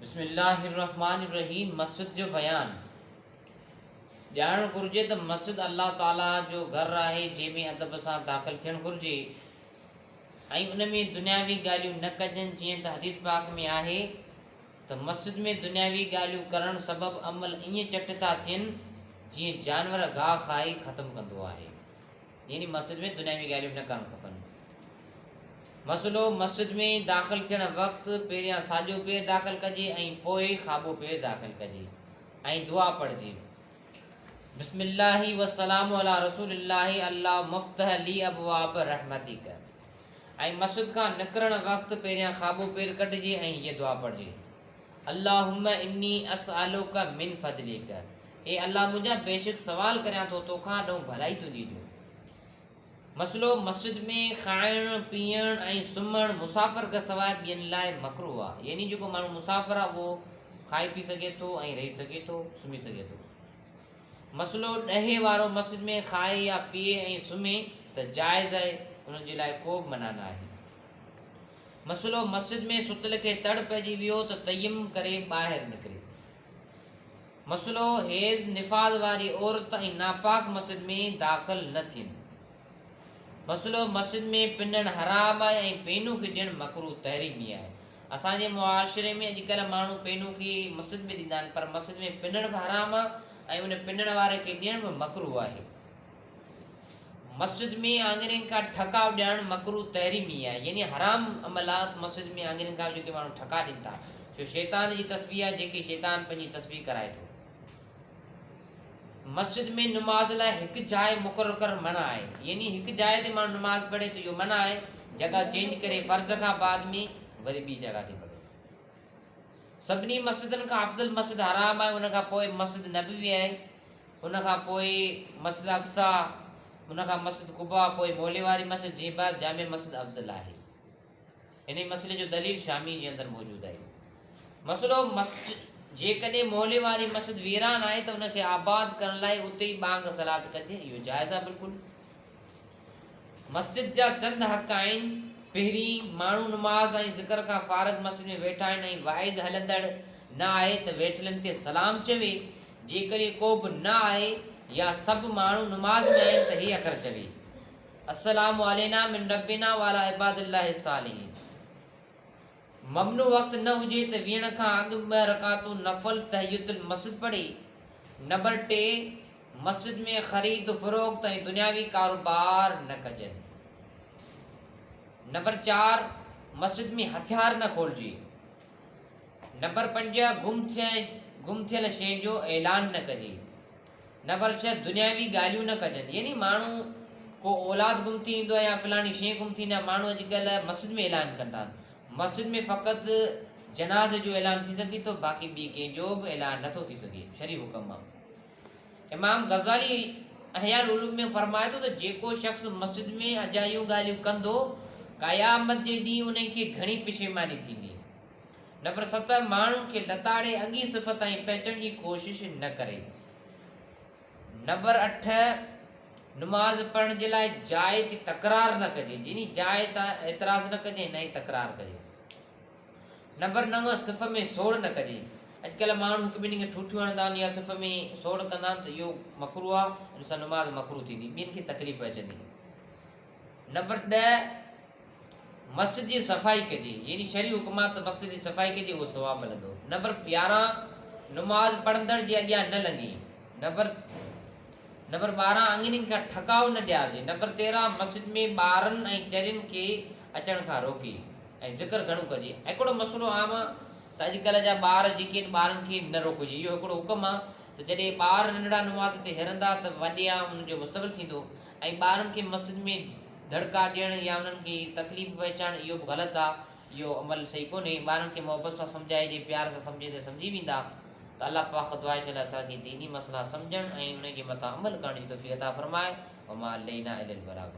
बिस्मिल्लाहिर्रहमानिर्रहीम। मस्जिद जो बयान ॼाणणु घुरिजे त मस्जिद अल्लाह ताला जो घर आहे जंहिंमें अदब सां दाख़िल थियणु घुरिजे ऐं उन में दुनियावी ॻाल्हियूं न कजनि। जीअं त हदीस पाक में आहे त मस्जिद में दुनियावी ॻाल्हियूं करणु सबबु अमल ईअं चट था थियनि जीअं जानवर गाह खाई ख़तमु कंदो आहे। यानी मस्जिद में दुनियावी ॻाल्हियूं न करणु खपनि। मसलो मस्जिद में दाख़िल थियण वक़्तु पहिरियां साॼो पेर दाख़िल कजे ऐं पोइ खाॿो पेर दाख़िल कजे ऐं दुआ पढ़िजे। बिस्मिल्लाहि वस्सलामु अला रसूलिल्लाहि अल्लाह मुफ्तह ली अबवाब रहमतिक। ऐं मस्जिद खां निकिरण वक़्तु पहिरियां खाॿो पेर कढिजे ऐं हीअ दुआ पढ़िजे, अल्लाहुम्मा इन्नी असअलुका मिन फदलिक। ए अल्लाह, मुंहिंजा बेशक सवाल करियां थो तोखां ॾों भलाई तुंहिंजी जो। मसलो मस्जिद में खाइण पीअण ऐं सुम्हणु मुसाफ़िर खां सवाइ ॿियनि लाइ मकरूह आहे। यानी जेको माण्हू मुसाफ़िर आहे उहो खाई पी सघे थो ऐं रही सघे थो, सुम्ही सघे थो। मसलो ॾहे वारो मस्जिद में खाए या पीए ऐं सुम्हे त जाइज़ आहे, उन जे लाइ को बि मना न आहे। मसलो मस्जिद में सुतल खे तड़ पइजी वियो त तयम करे ॿाहिरि निकिरे। मसलो हेज़ निफ़ाज़ वारी औरत ऐं नापाक मस्जिद में दाख़िल न थियनि। मसलो मस्जिद में पिनणु हराम आहे ऐं पेनू खे ॾियणु मकरूह तहरीमी आहे। असांजे मुआशिरे में अॼुकल्ह माण्हू पेनू खे मस्जिद में ॾींदा आहिनि, पर मस्जिद में पिनणु बि हराम आहे ऐं उन पिनण वारे खे ॾियणु बि मकरूह आहे। मस्जिद में आङिरियुनि खां ठका ॾियणु मकरूह तहरीमी आहे। यानी हराम अमलात मस्जिद में आङिरियुनि खां जेके माण्हू ठका ॾियनि था, छो शैतान जी तस्बीह आहे जेके शैतान पंहिंजी तस्बीह कराए थो। मस्जिद में नुमाज़ लाइ हिकु जाइ मुक़ररु करणु मना आहे। यानी हिकु जाइ ते माण्हू नुमाज़ पढ़े त इहो मना आहे। जॻह चेंज करे फ़र्ज़ खां बाद में वरी ॿी जॻह ते पढ़े। सभिनी मस्जिदनि खां अफ़ज़ल मस्जिद हराम आहे, उन खां पोइ मस्जिद नबवी आहे, उन खां पोइ मस्जिद अक़सा, उन खां मस्जिद कुबा, पोइ मोले वारी मस्जिद, जे बाद जामे मस्जिद अफ़ज़ल आहे। इन मसइले जो दलील शामी जे अंदरि मौजूदु आहे। मसलो मस्जिद जेकॾहिं मोहल्ले वारी मस्जिद वीरान आहे त उनखे आबाद करण लाइ उते ई बांग सलात कजे, इहो जाइज़ आहे बिल्कुलु। मस्जिद जा चंद हक़ आहिनि। पहिरीं, माण्हू नुमाज़ ऐं ज़िक्र खां फ़ारिग़ मस्जिद में वेठा आहिनि ऐं वाइज़ हलंदड़ न आहे त वेठलनि ते सलाम चवे। जेकॾहिं को बि न आहे या सभु माण्हू नुमाज़ में आहिनि त हीअ अखर चवे, अस्सलामु अलैना मिन रब्बिना व अला इबादिल्लाहि सालिहीन। ममनू वक़्तु न हुजे त विहण खां अॻु 2 रकातूं नफ़ल तहय्युतुल मस्जिद पढ़े। नंबर 3, मस्जिद में ख़रीद फ़रोख्त ऐं दुनियावी कारोबार न कजनि। नंबर 4, मस्जिद में हथियार न खोलिजे। नंबर 5, गुम थियल शइ जो ऐलान न कजे। नंबर 6, दुनियावी ॻाल्हियूं न कजनि। यानी माण्हू को औलाद गुम थी ईंदो आहे या फलाणी शइ गुम थींदी आहे, माण्हू अॼुकल्ह मस्जिद में ऐलान कंदा आहिनि। मस्जिद में फ़क़ति जनाज़ जो ऐलान थी सघे थो, बाक़ी ॿी कंहिंजो बि ऐलान नथो थी सघे, शरी हुकम आहे। इमाम गज़ाली अहयाल उलूम में फरमाए थो त जेको शख़्स मस्जिद में अजायूं ॻाल्हियूं कंदो, क़यामत जे ॾींहुं उन खे घणी पेशेमानी थींदी। नंबर 7, माण्हुनि खे लताड़े अॻी सिफ़त ऐं पहचण जी कोशिश न करे। नंबर 8, नुमाज़ पढ़ण जे लाइ जाइ ते तकरार न कजे। यानी जाइ तां एतिराज़ न कजे, न ई तकरार कजे। नंबर 9, सिफ़ में सोड़ न कजे। अॼुकल्ह माण्हू हिकु ॿिन्ही खे ठूठियूं हणंदा आहिनि या सिफ़ में सोड़ कंदा आहिनि, त इहो मकरूह आहे, उन सां नुमाज़ मकरूह थींदी, ॿियनि खे तकलीफ़ अचंदी। नंबर 10, मस्जिद जी सफ़ाई कजे। यानी शरी हुकमात मस्जिद जी सफ़ाई कजे, उहो सवाबु मिलंदो। नंबर 11, नुमाज़ पढ़ंदड़ जे अॻियां न लंघे। नंबर 12, अङिरियुनि खां ठकाउ न ॾियारिजे। नंबर 13, मस्जिद में ॿारनि ऐं चरियुनि खे अचण खां रोके ऐं ज़िक्र घणो कजे। हिकिड़ो मसइलो आम आहे त अॼुकल्ह जा ॿार जेके आहिनि, ॿारनि खे न रोकिजे। इहो हिकिड़ो हुकुम आहे त जॾहिं ॿार नंढड़ा नुमाज़ ते हिरंदा त वॾिया उनजो मुस्तक़बिल थींदो। ऐं ॿारनि खे मस्जिद में धड़का ॾियणु या उन्हनि खे तकलीफ़ पहुचाइणु इहो बि ग़लति आहे, इहो अमल सही कोन्हे। ॿारनि खे मोहबत सां सम्झाइजे, प्यार सां सम्झे त सम्झी वेंदा। त अल्लाह पाक दुआ आहे असांखे दीनी मसइला सम्झणु ऐं उनजे मथां अमल करण जी तौफ़ीक़ अता फ़रमाए। वमा अलैना इल्लल बलाग।